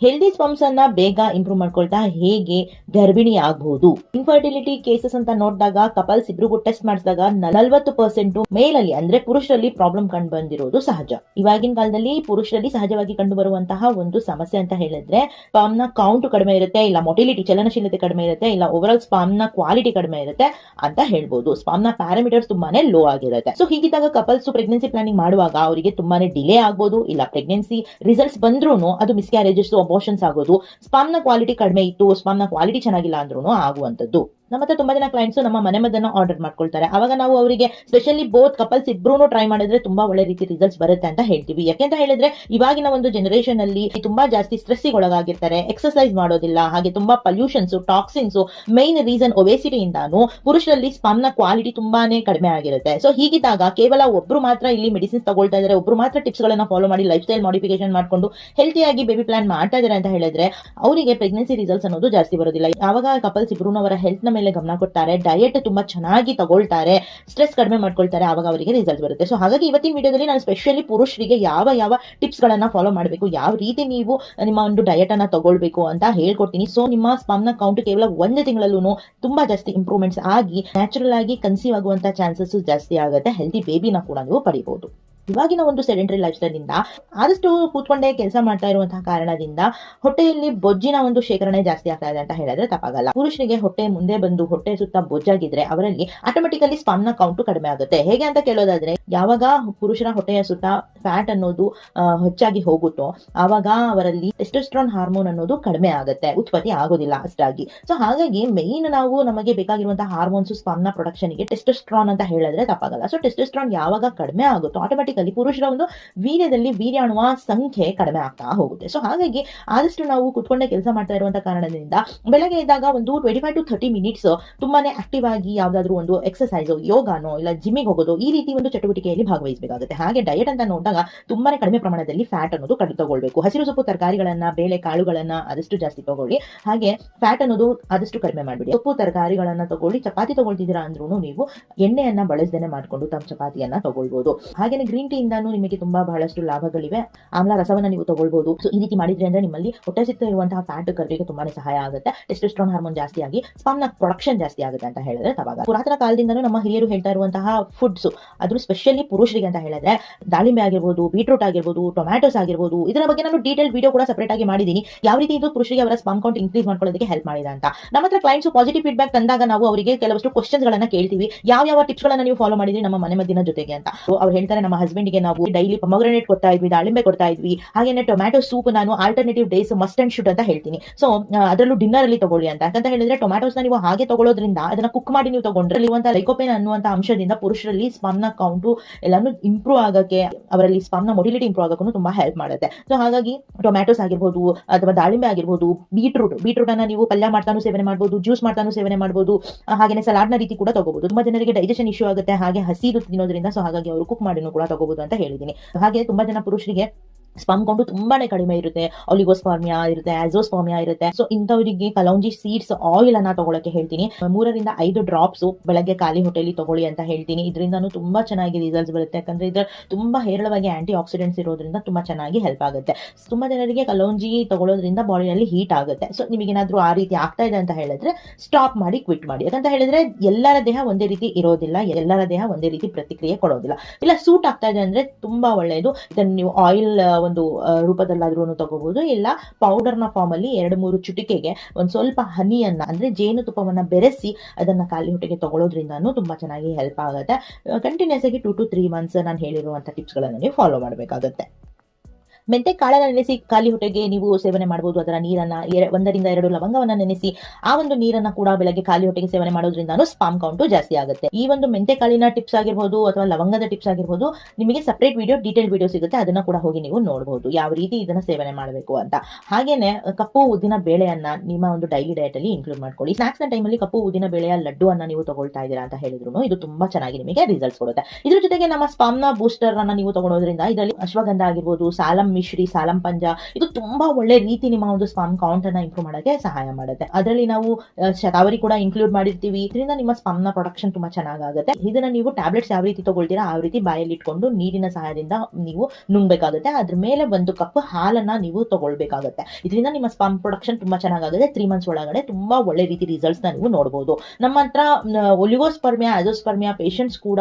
Healthy sperms ಅನ್ನ ಬೇಗ improve ಮಾಡ್ಕೊಳ್ತಾ ಹೇಗೆ ಗರ್ಭಿಣಿ ಆಗಬಹುದು. ಇನ್ಫರ್ಟಿಲಿಟಿ ಕೇಸಸ್ ಅಂತ ನೋಡಿದಾಗ ಕಪಲ್ಸ್ ಇಬ್ರಿಗೂ ಟೆಸ್ಟ್ ಮಾಡಿಸಿದಾಗ 40% ಮೇಲಲ್ಲಿ ಅಂದ್ರೆ ಪುರುಷರಲ್ಲಿ ಪ್ರಾಬ್ಲಮ್ ಕಂಡು ಬಂದಿರೋದು ಸಹಜ. ಇವಾಗಿನ ಕಾಲದಲ್ಲಿ ಪುರುಷರಲ್ಲಿ ಸಹಜವಾಗಿ ಕಂಡು ಬರುವಂತಹ ಒಂದು ಸಮಸ್ಯೆ ಅಂತ ಹೇಳಿದ್ರೆ ಸ್ಪರ್ಮ್ ನ ಕೌಂಟ್ ಕಡಿಮೆ ಇರುತ್ತೆ, ಇಲ್ಲ ಮೊಟಿಲಿಟಿ ಚಲನಶೀಲತೆ ಕಡಿಮೆ ಇರುತ್ತೆ, ಇಲ್ಲ ಓವರ್ ಆಲ್ ಸ್ಪರ್ಮ್ ನ ಕ್ವಾಲಿಟಿ ಕಡಿಮೆ ಇರುತ್ತೆ ಅಂತ ಹೇಳ್ಬೋದು. ಸ್ಪರ್ಮ್ ನ ಪ್ಯಾರಾಮೀಟರ್ಸ್ ತುಂಬಾನೇ ಲೋ ಆಗಿರುತ್ತೆ. ಸೊ ಹೀಗಿದ್ದಾಗ ಕಪಲ್ಸ್ ಪ್ರೆಗ್ನೆನ್ಸಿ ಪ್ಲಾನಿಂಗ್ ಮಾಡುವಾಗ ಅವರಿಗೆ ತುಂಬಾನೇ ಡಿಲೇ ಆಗ್ಬೋದು, ಇಲ್ಲ ಪ್ರೆಗ್ನೆನ್ಸಿ ರಿಸಲ್ಟ್ಸ್ ಬಂದ್ರೂ ಅದು ಮಿಸ್ಕ್ಯಾರೇಜಸ್ ಅಬೋರ್ಷನ್ಸ್ ಆಗೋದು, ಸ್ಪರ್ಮ್ ನ ಕ್ವಾಲಿಟಿ ಕಡಿಮೆ ಇತ್ತು, ಸ್ಪರ್ಮ್ ನ ಕ್ವಾಲಿಟಿ ಚೆನ್ನಾಗಿಲ್ಲ ಅಂದ್ರೂ ಆಗುವಂತದ್ದು. ನಮ್ಮ ಹತ್ರ ತುಂಬಾ ಜನ ಕ್ಲೈಂಟ್ಸ್ ನಮ್ಮ ಮದ್ದನ್ನ ಆರ್ಡರ್ ಮಾಡ್ಕೊಳ್ತಾರೆ. ಅವಾಗ ನಾವು ಅವರಿಗೆ ಸ್ಪೆಷಲಿ ಬೋತ್ ಕಪಲ್ಸ್ ಇಬ್ರು ಟ್ರೈ ಮಾಡಿದ್ರೆ ತುಂಬಾ ಒಳ್ಳೆ ರೀತಿ ರಿಸಲ್ಟ್ಸ್ ಬರುತ್ತೆ ಅಂತ ಹೇಳ್ತೀವಿ. ಯಾಕೆಂತ ಹೇಳಿದ್ರೆ ಇವಾಗಿನ ಒಂದು ಜನರೇಷನ್ ಅಲ್ಲಿ ತುಂಬಾ ಜಾಸ್ತಿ ಸ್ಟ್ರೆಸ್ ಒಳಗಾಗಿರ್ತಾರೆ, ಎಕ್ಸರ್ಸೈಸ್ ಮಾಡೋದಿಲ್ಲ, ಹಾಗೆ ತುಂಬಾ ಪಲ್ಯೂಷನ್ಸ್, ಟಾಕ್ಸಿನ್ಸ್, ಮೈನ್ ರೀಸನ್ ಒಬೆಸಿಟಿ ಇಂದಾನು ಪುರುಷರಲ್ಲಿ ಸ್ಪರ್ಮ್ ನ ಕ್ವಾಲಿಟಿ ತುಂಬಾನೇ ಕಡಿಮೆ ಆಗಿರುತ್ತೆ. ಸೊ ಹೀಗಿದ್ದಾಗ ಕೇವಲ ಒಬ್ರು ಮಾತ್ರ ಇಲ್ಲಿ ಮೆಡಿಸಿನ್ಸ್ ತಗೊಳ್ತಾ ಇದ್ದಾರೆ, ಒಬ್ರು ಮಾತ್ರ ಟಿಪ್ಸ್ ಗಳನ್ನ ಫಾಲೋ ಮಾಡಿ ಲೈಫ್ ಸ್ಟೈಲ್ ಮಾಡಿಫಿಕೇಶನ್ ಮಾಡ್ಕೊಂಡು ಹೆಲ್ತಿಯಾಗಿ ಬೇಬಿ ಪ್ಲಾನ್ ಮಾಡ್ತಾ ಇದ್ದಾರೆ ಅಂತ ಹೇಳಿದ್ರೆ ಅವರಿಗೆ ಪ್ರೆಗ್ನೆನ್ಸಿ ರಿಸಲ್ಟ್ಸ್ ಅನ್ನೋದು ಜಾಸ್ತಿ ಬರೋದಿಲ್ಲ. ಯಾವಾಗ ಕಪಲ್ಸ್ ಇಬ್ರು ಅವರ ಹೆಲ್ತ್ ನ ಮೇಲೆ ಗಮನ ಕೊಡ್ತಾರೆ, ಡಯಟ್ ತುಂಬಾ ಚೆನ್ನಾಗಿ ತಗೊಳ್ತಾರೆ, ಸ್ಟ್ರೆಸ್ ಕಡಿಮೆ ಮಾಡ್ಕೊಳ್ತಾರೆ, ಆವಾಗ ಅವರಿಗೆ ರಿಸಲ್ಟ್ ಬರುತ್ತೆ. ಸೊ ಹಾಗಾಗಿ ಇವತ್ತಿನ ವಿಡಿಯೋದಲ್ಲಿ ನಾನು ಸ್ಪೆಷಲಿ ಪುರುಷರಿಗೆ ಯಾವ ಟಿಪ್ಸ್ ಗಳನ್ನ ಫಾಲೋ ಮಾಡಬೇಕು, ಯಾವ ರೀತಿ ನೀವು ನಿಮ್ಮ ಒಂದು ಡಯಟ್ ಅನ್ನ ತಗೊಳ್ಬೇಕು ಅಂತ ಹೇಳ್ಕೊಡ್ತೀನಿ. ಸೊ ನಿಮ್ಮ ಸ್ಪರ್ಮ್ ನ ಕೌಂಟ್ ಕೇವಲ ಒಂದು ತಿಂಗಳಲ್ಲೂ ತುಂಬಾ ಜಾಸ್ತಿ ಇಂಪ್ರೂವ್ಮೆಂಟ್ಸ್ ಆಗಿ ನ್ಯಾಚುರಲ್ ಆಗಿ ಕನ್ಸೀವ್ ಆಗುವಂತ ಚಾನ್ಸಸ್ ಜಾಸ್ತಿ ಆಗುತ್ತೆ. ಹೆಲ್ತಿ ಬೇಬಿನ ಕೂಡ ನೀವು ಪಡಿಬಹುದು. ಇವಾಗಿನ ಒಂದು ಸೆಡೆಂಟರಿ ಲೈಫ್ ಸ್ಟೈಲ್ ಇಂದ ಆದಷ್ಟು ಕೂತ್ಕೊಂಡೇ ಕೆಲಸ ಮಾಡ್ತಾ ಇರುವಂತಹ ಕಾರಣದಿಂದ ಹೊಟ್ಟೆಯಲ್ಲಿ ಬೊಜ್ಜಿನ ಒಂದು ಶೇಖರಣೆ ಜಾಸ್ತಿ ಆಗ್ತಾ ಇದೆ ಅಂತ ಹೇಳಿದ್ರೆ ತಪ್ಪಾಗಲ್ಲ. ಪುರುಷರಿಗೆ ಹೊಟ್ಟೆ ಮುಂದೆ ಬಂದು ಹೊಟ್ಟೆ ಸುತ್ತ ಬೊಜ್ಜಾಗಿದ್ರೆ ಅವರಲ್ಲಿ ಆಟೋಮೆಟಿಕಲಿ ಸ್ಪರ್ಮ್ ನ ಕೌಂಟ್ ಕಡಿಮೆ ಆಗುತ್ತೆ. ಹೇಗೆ ಅಂತ ಕೇಳೋದಾದ್ರೆ ಯಾವಾಗ ಪುರುಷರ ಹೊಟ್ಟೆಯ ಸುತ್ತ ಫ್ಯಾಟ್ ಅನ್ನೋದು ಹೆಚ್ಚಾಗಿ ಹೋಗುತ್ತೋ ಆವಾಗ ಅವರಲ್ಲಿ ಟೆಸ್ಟೋಸ್ಟೆರಾನ್ ಹಾರ್ಮೋನ್ ಅನ್ನೋದು ಕಡಿಮೆ ಆಗುತ್ತೆ, ಉತ್ಪತ್ತಿ ಆಗೋದಿಲ್ಲ ಅಷ್ಟಾಗಿ. ಸೊ ಹಾಗಾಗಿ ಮೇನ್ ನಾವು ನಮಗೆ ಬೇಕಾಗಿರುವಂತಹ ಹಾರ್ಮೋನ್ಸ್ ಸ್ಪರ್ಮ್ ನ ಪ್ರೊಡಕ್ಷನ್ ಗೆ ಟೆಸ್ಟೋಸ್ಟೆರಾನ್ ಅಂತ ಹೇಳಿದ್ರೆ ತಪ್ಪಾಗಲ್ಲ. ಸೊ ಟೆಸ್ಟೋಸ್ಟೆರಾನ್ ಯಾವಾಗ ಕಡಿಮೆ ಆಗುತ್ತೋ ಆಟೋಮೆಟಿಕ್ ಪುರುಷರ ಒಂದು ವೀರ್ಯದಲ್ಲಿ ವೀರ್ಯಾಣುವ ಸಂಖ್ಯೆ ಕಡಿಮೆ ಆಗ್ತಾ ಹೋಗುತ್ತೆ. ಸೊ ಹಾಗಾಗಿ ಆದಷ್ಟು ನಾವು ಕುತ್ಕೊಂಡೆ ಕೆಲಸ ಮಾಡ್ತಾ ಇರುವಂತಹ ಕಾರಣದಿಂದ ಬೆಳಗ್ಗೆ ಇದ್ದಾಗ ಒಂದು 25 to 30 ಮಿನಿಟ್ಸ್ ತುಂಬಾನೇ ಆಕ್ಟಿವ್ ಆಗಿ ಯಾವ್ದಾದ್ರು ಒಂದು ಎಕ್ಸರ್ಸೈಸ್, ಯೋಗಾನೋ ಇಲ್ಲ ಜಿಮ್ಮಿಗೆ ಹೋಗೋದು, ಈ ರೀತಿ ಒಂದು ಚಟುವಟಿಕೆಯಲ್ಲಿ ಭಾಗವಹಿಸಬೇಕಾಗುತ್ತೆ. ಹಾಗೆ ಡಯಟ್ ಅಂತ ನೋಡಿದಾಗ ತುಂಬಾನೇ ಕಡಿಮೆ ಪ್ರಮಾಣದಲ್ಲಿ ಫ್ಯಾಟ್ ಅನ್ನೋದು ತಗೊಳ್ಬೇಕು. ಹಸಿರು ಸೊಪ್ಪು ತರಕಾರಿಗಳನ್ನ, ಬೇಳೆ ಕಾಳುಗಳನ್ನ ಆದಷ್ಟು ಜಾಸ್ತಿ ತಗೊಳ್ಳಿ. ಹಾಗೆ ಫ್ಯಾಟ್ ಅನ್ನೋದು ಆದಷ್ಟು ಕಡಿಮೆ ಮಾಡ್ಬಿಡಿ. ಸೊಪ್ಪು ತರಕಾರಿಗಳನ್ನ ತಗೊಳ್ಳಿ. ಚಪಾತಿ ತಗೊಳ್ತಿದ್ದೀರಾ ಅಂದ್ರೂ ನೀವು ಎಣ್ಣೆಯನ್ನ ಬಳಸದೇನೆ ಮಾಡ್ಕೊಂಡು ತಮ್ಮ ಚಪಾತಿಯನ್ನ ತಗೊಳ್ಬಹುದು. ಹಾಗೆ ಗ್ರೀನ್ ಟೀ ಇಂದಾನು ನಿಮಗೆ ತುಂಬಾ ಬಹಳಷ್ಟು ಲಾಭಗಳಿವೆ. ಆಮ್ಲ ರಸವನ್ನ ನೀವು ತಗೊಳ್ಬಹುದು. ಸೊ ಈ ರೀತಿ ಮಾಡಿದ್ರೆ ಅಂದ್ರೆ ನಿಮ್ಮಲ್ಲಿ ಹೊಟ್ಟೆ ಸುತ್ತ ಇರುವಂತಹ ಫ್ಯಾಟ್ ಕರಗಿಗೆ ತುಂಬಾನೇ ಸಹಾಯ ಆಗುತ್ತೆ. ಟೆಸ್ಟೋಸ್ಟೆರಾನ್ ಹಾರ್ಮೋನ್ ಜಾಸ್ತಿ ಆಗಿ ಸ್ಪರ್ಮ್ ನ ಪ್ರೊಡಕ್ಷನ್ ಜಾಸ್ತಿ ಆಗುತ್ತೆ ಅಂತ ಹೇಳಿದ್ರೆ ತವಾಗ. ಪುರಾತನ ಕಾಲದಿಂದನೂ ನಮ್ಮ ಹಿರಿಯರು ಹೇಳ್ತಾ ಇರುವಂತಹ ಫುಡ್ಸ್ ಅದು ಸ್ಪೆಷಲಿ ಪುರುಷರಿಗೆ ಅಂತ ಹೇಳಿದ್ರೆ ದಾಳಿಂಬೆ ಆಗಿರ್ಬೋದು, ಬೀಟ್ರೂಟ್ ಆಗಿರ್ಬೋದು, ಟೊಮ್ಯಾಟೋಸ್ ಆಗಿರ್ಬೋದು, ಇದರ ಬಗ್ಗೆ ನಾನು ಡೀಟೇಲ್ ವಿಡಿಯೋ ಕೂಡ ಸಪರೇಟ್ ಆಗಿ ಮಾಡಿದೀನಿ. ಯಾವ ರೀತಿ ಇದು ಪುರುಷರಿಗೆ ಅವರ ಸ್ಪರ್ಮ್ ಕೌಂಟ್ ಇನ್ಕ್ರೀಸ್ ಮಾಡ್ಕೊಳ್ಳೋದಕ್ಕೆ ಹೆಲ್ಪ್ ಮಾಡಿದೆ ಅಂತ. ನಮ್ಮ ಹತ್ರ ಕ್ಲೈಂಟ್ಸ್ ಪಾಸಿಟಿವ್ ಫೀಡ್ಬ್ಯಾಕ್ ತಂದಾಗ ನಾವು ಅವರಿಗೆ ಕೆಲವಷ್ಟು ಕ್ವಶನ್ಸ್ ಗಳನ್ನ ಕೇಳ್ತೀವಿ. ಯಾವ ಟಿಪ್ಸ್ ಗಳನ್ನ ನೀವು ಫಾಲೋ ಮಾಡಿದ್ರಿ ನಮ್ಮ ಮನೆ ಜೊತೆಗೆ ಅಂತ. ಅವ್ರು ಹೇಳ್ತಾರೆ ನಮ್ಮ ಹಸ್ಬೆಂಡ್ ಗೆ ನಾವು ಡೈಲಿ ಪೊಮೊಗ್ರಾನೇಟ್ ಕೊಡ್ತಾ ಇದ್ವಿ, ದಾಳಿಂಬೆ ಕೊಡ್ತಾ ಇದ್ವಿ. ಹಾಗೇನೆ ಟೊಮ್ಯಾಟೋ ಸೂಪ್ ನಾನು alternative days must and should ಅಂತ ಹೇಳ್ತೀನಿ. ಸೊ ಅದರಲ್ಲೂ ಡಿನ್ನರ್ ಅಲ್ಲಿ ತಗೊಳ್ಳಿ ಅಂತ. ಯಾಕಂತ ಹೇಳಿದ್ರೆ ಟೊಮ್ಯಾಟೋಸ್ ನೀವು ಹಾಗೆ ತಗೊಳ್ಳೋದ್ರಿಂದ ಅದನ್ನ ಕುಕ್ ಮಾಡಿ ನೀವು ತಗೊಂಡ್ರೆ ಇರುವಂತಹ ಲೈಕೋಪೇನ್ ಅನ್ನುವಂತ ಅಂಶದಿಂದ ಪುರುಷರಲ್ಲಿ ಸ್ಪರ್ಮ್ ನ ಕೌಂಟ್ ಎಲ್ಲಾನು ಇಂಪ್ರೂವ್ ಆಗಕ್ಕೆ, ಅವರಲ್ಲಿ ಸ್ಪರ್ಮ್ ನ ಮೊಟಿಲಿಟಿ ಇಂಪ್ರೂವ್ ಆಗಕ್ಕೂ ತುಂಬಾ ಹೆಲ್ಪ್ ಮಾಡುತ್ತೆ. ಸೊ ಹಾಗಾಗಿ ಟೊಮ್ಯಾಟೋಸ್ ಆಗಿರ್ಬೋದು ಅಥವಾ ದಾಳಿಂಬೆ ಆಗಿರ್ಬೋದು, ಬೀಟ್ರೂಟ್ ಅನ್ನ ನೀವು ಪಲ್ಯ ಮಾಡ್ತಾನು ಸೇವನೆ ಮಾಡಬಹುದು, ಜ್ಯೂಸ್ ಮಾಡ್ತಾನು ಸೇವನೆ ಮಾಡಬಹುದು, ಹಾಗೆ ಸಲಾಡ್ ನ ರೀತಿ ಕೂಡ ತಗೋಬಹುದು. ತುಂಬಾ ಜನರಿಗೆ ಡೈಜೆಷನ್ ಇಶ್ಯೂ ಆಗುತ್ತೆ ಹಾಗೆ ಹಸಿದು ತಿನ್ನೋದ್ರಿಂದ. ಸೊ ಹಾಗಾಗಿ ಅವರು ಕುಕ್ ಮಾಡಿನೂ ಕೂಡ ತಗೋಬಹುದು ಅಂತ ಹೇಳಿದೀನಿ. ಹಾಗೆ ತುಂಬಾ ಜನ ಪುರುಷರಿಗೆ ಸ್ಪರ್ಮ್ ಕೌಂಟ್ ತುಂಬಾನೇ ಕಡಿಮೆ ಇರುತ್ತೆ, ಆಲಿಗೋಸ್ಪರ್ಮಿಯಾ ಇರುತ್ತೆ, ಆಜೋಸ್ಪರ್ಮಿಯಾ ಇರುತ್ತೆ. ಸೊ ಇಂಥವರಿಗೆ ಕಲೌಂಜಿ ಸೀಡ್ಸ್ ಆಯಿಲ್ ಅನ್ನ ತಗೊಳಕ್ಕೆ ಹೇಳ್ತೀನಿ. 3 ರಿಂದ 5 ಡ್ರಾಪ್ಸ್ ಬೆಳಗ್ಗೆ ಖಾಲಿ ಹೊಟ್ಟೆಲಿ ತಗೊಳ್ಳಿ ಅಂತ ಹೇಳ್ತೀನಿ. ಇದರಿಂದಾನು ತುಂಬಾ ಚೆನ್ನಾಗಿ ರಿಸಲ್ಟ್ಸ್ ಬರುತ್ತೆ. ಯಾಕಂದ್ರೆ ಇದ್ರ ತುಂಬಾ ಹೇರಳವಾಗಿ ಆಂಟಿ ಆಕ್ಸಿಡೆಂಟ್ಸ್ ಇರೋದ್ರಿಂದ ತುಂಬಾ ಚೆನ್ನಾಗಿ ಹೆಲ್ಪ್ ಆಗುತ್ತೆ. ತುಂಬಾ ಜನರಿಗೆ ಕಲೌಂಜಿ ತಗೊಳ್ಳೋದ್ರಿಂದ ಬಾಡಿಯಲ್ಲಿ ಹೀಟ್ ಆಗುತ್ತೆ. ಸೊ ನಿಮಗೇನಾದ್ರೂ ಆ ರೀತಿ ಆಗ್ತಾ ಇದೆ ಅಂತ ಹೇಳಿದ್ರೆ ಸ್ಟಾಪ್ ಮಾಡಿ, ಕ್ವಿಟ್ ಮಾಡಿ. ಯಾಕಂತ ಹೇಳಿದ್ರೆ ಎಲ್ಲರ ದೇಹ ಒಂದೇ ರೀತಿ ಇರೋದಿಲ್ಲ, ಎಲ್ಲರ ದೇಹ ಒಂದೇ ರೀತಿ ಪ್ರತಿಕ್ರಿಯೆ ಕೊಡೋದಿಲ್ಲ. ಇಲ್ಲ ಸೂಟ್ ಆಗ್ತಾ ಇದೆ ಅಂದ್ರೆ ತುಂಬಾ ಒಳ್ಳೆಯದು. ಇದನ್ನು ನೀವು ಆಯಿಲ್ ಒಂದು ರೂಪದಲ್ಲಾದ್ರೂ ತಗೋಬಹುದು, ಇಲ್ಲ ಪೌಡರ್ ನ ಫಾರ್ಮ್ ಅಲ್ಲಿ 2-3 ಚುಟಿಕೆಗೆ ಒಂದ್ ಸ್ವಲ್ಪ ಹನಿಯನ್ನ ಅಂದ್ರೆ ಜೇನುತುಪ್ಪವನ್ನ ಬೆರೆಸಿ ಅದನ್ನ ಖಾಲಿ ಹೊಟ್ಟೆಗೆ ತಗೊಳ್ಳೋದ್ರಿಂದಾನು ತುಂಬಾ ಚೆನ್ನಾಗಿ ಹೆಲ್ಪ್ ಆಗುತ್ತೆ. ಕಂಟಿನ್ಯೂಸ್ ಆಗಿ 2 to 3 ಮಂತ್ಸ್ ನಾನು ಹೇಳಿರುವಂತಹ ಟಿಪ್ಸ್ ಗಳನ್ನ ನೀವು ಫಾಲೋ ಮಾಡಬೇಕಾಗುತ್ತೆ. ಮೆಂತೆ ಕಾಳನ್ನ ನೆನೆಸಿ ಖಾಲಿ ಹೊಟ್ಟೆಗೆ ನೀವು ಸೇವನೆ ಮಾಡಬಹುದು. ಅದರ ನೀರನ್ನ 1 ರಿಂದ 2 ಲವಂಗವನ್ನ ನೆನೆಸಿ ಆ ಒಂದು ನೀರನ್ನ ಕೂಡ ಬೆಳಗ್ಗೆ ಖಾಲಿ ಹೊಟ್ಟೆಗೆ ಸೇವನೆ ಮಾಡೋದ್ರಿಂದಾನು ಸ್ಪರ್ಮ್ ಕೌಂಟ್ ಜಾಸ್ತಿ ಆಗುತ್ತೆ. ಈ ಒಂದು ಮೆಂತೆ ಕಾಳಿನ ಟಿಪ್ಸ್ ಆಗಿರ್ಬೋದು ಅಥವಾ ಲವಂಗದ ಟಿಪ್ಸ್ ಆಗಿರ್ಬೋದು ನಿಮಗೆ ಸಪರೇಟ್ ವಿಡಿಯೋ, ಡೀಟೇಲ್ ವಿಡಿಯೋ ಸಿಗುತ್ತೆ. ಅದನ್ನ ಕೂಡ ಹೋಗಿ ನೀವು ನೋಡಬಹುದು ಯಾವ ರೀತಿ ಇದನ್ನ ಸೇವನೆ ಮಾಡಬೇಕು ಅಂತ. ಹಾಗೇನೆ ಕಪ್ಪು ಉದ್ದಿನ ಬೇಳೆಯನ್ನ ನಿಮ್ಮ ಒಂದು ಡೈಲಿ ಡಯಟ್ ಅಲ್ಲಿ ಇನ್ಕ್ಲೂಡ್ ಮಾಡ್ಕೊಳ್ಳಿ. ಸ್ನಾಕ್ಸ್ ನ ಟೈಮ್ ಅಲ್ಲಿ ಕಪ್ಪು ಉದ್ದಿನ ಬೇಳೆಯ ಲಡ್ಡು ಅನ್ನ ನೀವು ತಗೊಳ್ತಾ ಇದ್ದೀರಾ ಅಂತ ಹೇಳಿದ್ರು ಇದು ತುಂಬಾ ಚೆನ್ನಾಗಿ ನಿಮಗೆ ರಿಸಲ್ಟ್ಸ್ ಕೊಡುತ್ತೆ. ಇದ್ರ ಜೊತೆಗೆ ನಮ್ಮ ಸ್ಪರ್ಮ್ ನ ಬೂಸ್ಟರ್ ಅನ್ನ ನೀವು ತಗೊಳ್ಳೋದ್ರಿಂದ ಇದರಲ್ಲಿ ಅಶ್ವಗಂಧ ಆಗಿರ್ಬೋದು, ಸಾಲಂ ಮಿಶ್ರಿ, ಸಾಲಂ ಪಂಜ ಇದು ತುಂಬಾ ಒಳ್ಳೆ ರೀತಿ ನಿಮ್ಮ ಒಂದು ಸ್ಪರ್ಮ್ ಕೌಂಟ್ ಅನ್ನ ಇಂಪ್ರೂವ್ ಮಾಡಕ್ಕೆ ಸಹಾಯ ಮಾಡುತ್ತೆ. ಅದರಲ್ಲಿ ನಾವು ಶತಾವರಿ ಕೂಡ ಇನ್ಕ್ಲೂಡ್ ಮಾಡಿರ್ತೀವಿ. ಇದರಿಂದ ನಿಮ್ಮ ಸ್ಪರ್ಮ್ ನ ಪ್ರೊಡಕ್ಷನ್ ತುಂಬಾ ಚೆನ್ನಾಗುತ್ತೆ. ಇದನ್ನ ನೀವು ಟ್ಯಾಬ್ಲೆಟ್ಸ್ ಯಾವ ರೀತಿ ತಗೊಳ್ತೀರಾ ಆ ರೀತಿ ಬಾಯಲ್ಲಿ ಇಟ್ಕೊಂಡು ನೀರಿನ ಸಹಾಯದಿಂದ ನೀವು ನುಂಗ್ಬೇಕಾಗುತ್ತೆ. ಅದ್ರ ಮೇಲೆ 1 ಕಪ್ ಹಾಲನ್ನ ನೀವು ತಗೊಳ್ಬೇಕಾಗುತ್ತೆ. ಇದರಿಂದ ನಿಮ್ಮ ಸ್ಪರ್ಮ್ ಪ್ರೊಡಕ್ಷನ್ ತುಂಬಾ ಚೆನ್ನಾಗುತ್ತೆ. 3 ಮಂತ್ಸ್ ಒಳಗಡೆ ತುಂಬಾ ಒಳ್ಳೆ ರೀತಿ ರಿಸಲ್ಟ್ಸ್ ನ ನೀವು ನೋಡಬಹುದು. ನಮ್ಮ ಹತ್ರ ಒಲಿಗೋಸ್ಪರ್ಮಿಯಾ, ಅಜೋಸ್ಪರ್ಮಿಯಾ ಪೇಷಂಟ್ಸ್ ಕೂಡ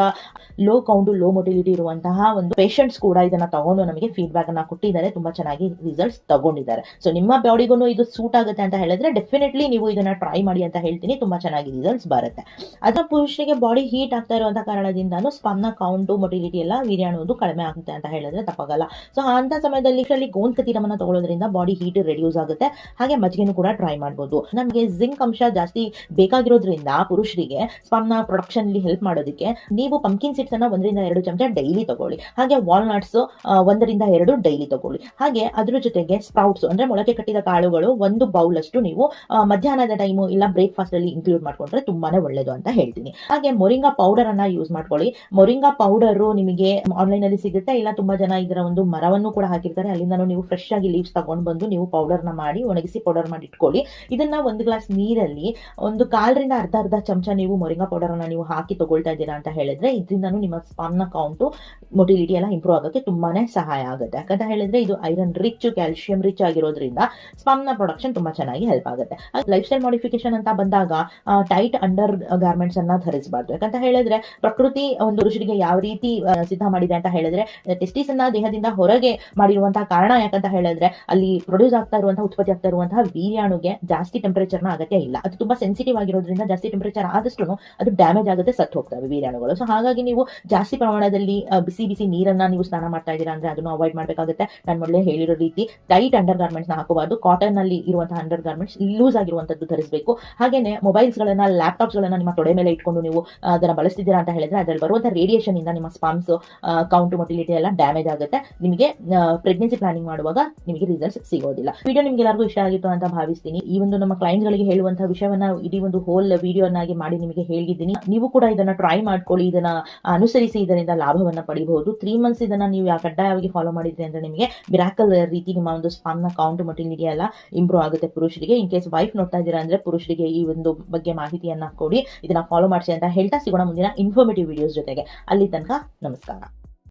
ಲೋ ಕೌಂಟ್, ಲೋ ಮೊಟಿಲಿಟಿ ಇರುವಂತಹ ಒಂದು ಪೇಷಂಟ್ಸ್ ಕೂಡ ಇದನ್ನ ತಗೊಂಡು ನಮಗೆ ಫೀಡ್ಬ್ಯಾಕ್ ಅನ್ನ ಕೊಟ್ಟಿದ್ದಾರೆ. ತುಂಬಾ ಚೆನ್ನಾಗಿ ರಿಸಲ್ಟ್ಸ್ ತಗೊಂಡಿದ್ದಾರೆ. ಸೊ ನಿಮ್ಮ ಬಾಡಿಗೂ ಇದು ಸೂಟ್ ಆಗುತ್ತೆ ಅಂತ ಹೇಳಿದ್ರೆ ಡೆಫಿನೆಟ್ಲಿ ನೀವು ಇದನ್ನ ಟ್ರೈ ಮಾಡಿ ಅಂತ ಹೇಳ್ತೀನಿ. ತುಂಬಾ ಚೆನ್ನಾಗಿ ರಿಸಲ್ಟ್ಸ್ ಬರುತ್ತೆ. ಅದ್ರ ಪುರುಷರಿಗೆ ಬಾಡಿ ಹೀಟ್ ಆಗ್ತಾ ಇರುವಂತಹ ಕಾರಣದಿಂದಾನು ಸ್ಪರ್ಮ್ ನ ಕೌಂಟ್, ಮೊಟಿಲಿಟಿ ಎಲ್ಲ ವೀರ್ಯಾಣುವುದು ಕಡಿಮೆ ಆಗುತ್ತೆ ಅಂತ ಹೇಳಿದ್ರೆ ತಪ್ಪಾಗಲ್ಲ. ಸೊ ಅಂತ ಸಮಯದಲ್ಲಿ ಗೋಂದ್ಕತಿರಮನ್ನ ತಗೊಳ್ಳೋದ್ರಿಂದ ಬಾಡಿ ಹೀಟ್ ರೆಡ್ಯೂಸ್ ಆಗುತ್ತೆ. ಹಾಗೆ ಮಜ್ಜಿಗೆನೂ ಕೂಡ ಟ್ರೈ ಮಾಡಬಹುದು. ನಮಗೆ ಜಿಂಕ್ ಅಂಶ ಜಾಸ್ತಿ ಬೇಕಾಗಿರೋದ್ರಿಂದ ಪುರುಷರಿಗೆ ಸ್ಪರ್ಮ್ ನ ಪ್ರೊಡಕ್ಷನ್ ಅಲ್ಲಿ ಹೆಲ್ಪ್ ಮಾಡೋದಕ್ಕೆ ನೀವು ಪಂಪ್ಕಿನ್ ಸೀಡ್ಸ್ ಅನ್ನ 1 ರಿಂದ 2 ಚಮಚ ಡೈಲಿ ತಗೊಳ್ಳಿ. ಹಾಗೆ ವಾಲ್ನಟ್ಸ್ 1 ರಿಂದ 2 ಡೈಲಿ ತಗೊಳ್ಳಿ. ಹಾಗೆ ಅದ್ರ ಜೊತೆಗೆ ಸ್ಪ್ರೌಟ್ಸ್ ಅಂದ್ರೆ ಮೊಳಕೆ ಕಟ್ಟಿದ ಕಾಳುಗಳು 1 ಬೌಲ್ ಅಷ್ಟು ನೀವು ಮಧ್ಯಾಹ್ನದ ಟೈಮು ಇಲ್ಲ ಬ್ರೇಕ್ಫಾಸ್ಟ್ ಅಲ್ಲಿ ಇನ್ಕ್ಲೂಡ್ ಮಾಡ್ಕೊಂಡ್ರೆ ತುಂಬಾನೇ ಒಳ್ಳೇದು ಅಂತ ಹೇಳ್ತೀನಿ. ಹಾಗೆ ಮೊರಿಂಗಾ ಪೌಡರ್ ಅನ್ನ ಯೂಸ್ ಮಾಡ್ಕೊಳ್ಳಿ. ಮೊರಿಂಗಾ ಪೌಡರ್ ನಿಮಗೆ ಆನ್ಲೈನ್ ಅಲ್ಲಿ ಸಿಗುತ್ತೆ. ಇಲ್ಲ ತುಂಬಾ ಜನ ಇದರ ಒಂದು ಮರವನ್ನು ಕೂಡ ಹಾಕಿರ್ತಾರೆ. ಅಲ್ಲಿಂದ ನೀವು ಫ್ರೆಶ್ ಆಗಿ ಲೀವ್ಸ್ ತಗೊಂಡು ಬಂದು ನೀವು ಪೌಡರ್ ನ ಮಾಡಿ ಒಣಗಿಸಿ ಪೌಡರ್ ಮಾಡಿ ಇಟ್ಕೊಳ್ಳಿ. ಇದನ್ನ 1 ಗ್ಲಾಸ್ ನೀರಲ್ಲಿ 1/4 ರಿಂದ ಅರ್ಧ ಚಮಚ ನೀವು ಮೊರಿಂಗಾ ಪೌಡರ್ ಅನ್ನ ನೀವು ಹಾಕಿ ತಗೊಳ್ತಾ ಇದ್ದೀರಾ ಅಂತ ಹೇಳಿದ್ರೆ ಇದರಿಂದನೂ ನಿಮ್ಮ ಸ್ಪರ್ಮ್ ನ ಕೌಂಟು, ಮೊಟಿಲಿಟಿ ಎಲ್ಲ ಇಂಪ್ರೂವ್ ಆಗೋಕ್ಕೆ ತುಂಬಾನೇ ಸಹಾಯ ಆಗುತ್ತೆ. ಯಾಕಂತ ಹೇಳಿದ್ರೆ ಇದು ಐರನ್ ರಿಚ್, ಕ್ಯಾಲ್ಸಿಯಂ ರಿಚ್ ಆಗಿರೋದ್ರಿಂದ ಸ್ಪರ್ಮ್ ನ ಪ್ರೊಡಕ್ಷನ್ ತುಂಬಾ ಚೆನ್ನಾಗಿ ಹೆಲ್ಪ್ ಆಗುತ್ತೆ. ಲೈಫ್ ಸ್ಟೈಲ್ ಮಾಡಿಫಿಕೇಶನ್ ಅಂತ ಬಂದಾಗ ಟೈಟ್ ಅಂಡರ್ ಗಾರ್ಮೆಂಟ್ಸ್ ಅನ್ನ ಧರಿಸಬಾರ್ದು. ಯಾಕಂತ ಹೇಳಿದ್ರೆ ಪ್ರಕೃತಿ ಒಂದು ಪುರುಷರಿಗೆ ಯಾವ ರೀತಿ ಸಿದ್ಧ ಮಾಡಿದೆ ಅಂತ ಹೇಳಿದ್ರೆ ಟೆಸ್ಟಿಸ್ ಅನ್ನ ದೇಹದಿಂದ ಹೊರಗೆ ಮಾಡಿರುವಂತಹ ಕಾರಣ ಯಾಕಂತ ಹೇಳಿದ್ರೆ ಅಲ್ಲಿ ಪ್ರೊಡ್ಯೂಸ್ ಆಗ್ತಾ ಇರುವಂತಹ, ಉತ್ಪತ್ತಿ ಆಗ್ತಾ ಇರುವಂತಹ ವೀರ್ಯಾಣುಗೆ ಜಾಸ್ತಿ ಟೆಂಪರೇಚರ್ ನ ಅಗತ್ಯ ಇಲ್ಲ. ಅದು ತುಂಬಾ ಸೆನ್ಸಿಟಿವ್ ಆಗಿರೋದ್ರಿಂದ ಜಾಸ್ತಿ ಟೆಂಪರೇಚರ್ ಆದಷ್ಟು ಅದು ಡ್ಯಾಮೇಜ್ ಆಗುತ್ತೆ, ಸತ್ತು ಹೋಗ್ತವೆ ವೀರ್ಯಾಣುಗಳು. ಸೊ ಹಾಗಾಗಿ ನೀವು ಜಾಸ್ತಿ ಪ್ರಮಾಣದಲ್ಲಿ ಬಿಸಿ ನೀರನ್ನ ನೀವು ಸ್ನಾನ ಮಾಡ್ತಾ ಇದ್ದೀರಾ ಅಂದ್ರೆ ಅದನ್ನು ಅವಾಯ್ಡ್ ಮಾಡಬೇಕಾಗುತ್ತೆ. ನಾನು ಮೊದಲೇ ಹೇಳಿರೋ ರೀತಿ ಟೈಟ್ ಅಂಡರ್ ಗಾರ್ಮೆಂಟ್ಸ್ ನ ಹಾಕಬಾರ್ದು. ಕಾಟನ್ ಅಲ್ಲಿ ಇರುವಂತಹ ಅಂಡರ್ ಗಾರ್ಮೆಂಟ್ಸ್ ಲೂಸ್ ಆಗಿರುವಂತದ್ದು ಧರಿಸಬೇಕು. ಹಾಗೇನೆ ಮೊಬೈಲ್ಸ್ ಗಳನ್ನ, ಲ್ಯಾಪ್ಟಾಪ್ಸ್ ಗಳನ್ನ ನಿಮ್ಮ ತೊಡೆ ಮೇಲೆ ಇಟ್ಕೊಂಡು ನೀವು ಅದನ್ನ ಬಳಸ್ತಿದ್ದೀರಾ ಅಂತ ಹೇಳಿದ್ರೆ ಅದರಲ್ಲಿ ಬರುವಂತಹ ರೇಡಿಯೇಷನ್ ಇಂದ ನಿಮ್ಮ ಸ್ಪರ್ಮ್ಸ್ ಕೌಂಟ್, ಮೊಟಿಲಿಟಿ ಎಲ್ಲ ಡ್ಯಾಮೇಜ್ ಆಗುತ್ತೆ. ನಿಮಗೆ ಪ್ರೆಗ್ನೆನ್ಸಿ ಪ್ಲಾನಿಂಗ್ ಮಾಡುವಾಗ ನಿಮಗೆ ರಿಸಲ್ಟ್ಸ್ ಸಿಗೋದಿಲ್ಲ. ವಿಡಿಯೋ ನಿಮ್ಗೆ ಎಲ್ಲರಿಗೂ ಇಷ್ಟ ಆಗಿತ್ತು ಅಂತ ಭಾವಿಸ್ತೀನಿ. ಈ ಒಂದು ನಮ್ಮ ಕ್ಲೈಂಟ್ಸ್ ಗಳಿಗೆ ಹೇಳುವಂತಹ ವಿಷಯವನ್ನ ಇಡೀ ಒಂದು ಹೋಲ್ ವಿಡಿಯೋನಾಗಿ ಮಾಡಿ ನಿಮಗೆ ಹೇಳಿದ್ದೀನಿ. ನೀವು ಕೂಡ ಇದನ್ನ ಟ್ರೈ ಮಾಡ್ಕೊಳ್ಳಿ, ಇದನ್ನ ಅನುಸರಿಸಿ ಇದರಿಂದ ಲಾಭವನ್ನ ಪಡಿಬಹುದು. 3 ಮಂತ್ಸ್ ಇದನ್ನ ನೀವು ಕಡ್ಡಾಯವಾಗಿ ಫಾಲೋ ಮಾಡಿದ್ರಿ ಅಂದ್ರೆ ನಿಮಗೆ ಮಿರಾಕಲ್ ರೀತಿ ನಿಮ್ಮ ಒಂದು ಸ್ಪರ್ಮ್ ನ ಕೌಂಟ್, ಮೊಟಿಲಿಟಿ ಎಲ್ಲ ಇಂಪ್ರೂವ್ ಆಗುತ್ತೆ ಪುರುಷರಿಗೆ. ಇನ್ ಕೇಸ್ ವೈಫ್ ನೋಡ್ತಾ ಇದ್ದೀರಾ ಅಂದ್ರೆ ಪುರುಷರಿಗೆ ಈ ಒಂದು ಬಗ್ಗೆ ಮಾಹಿತಿಯನ್ನ ಕೊಡಿ, ಇದನ್ನ ಫಾಲೋ ಮಾಡಿಸಿ ಅಂತ ಹೇಳ್ತಾ ಸಿಗೋಣ ಮುಂದಿನ ಇನ್ಫಾರ್ಮೇಟಿವ್ ವಿಡಿಯೋಸ್ ಜೊತೆಗೆ. ಅಲ್ಲಿ ತನಕ ನಮಸ್ಕಾರ.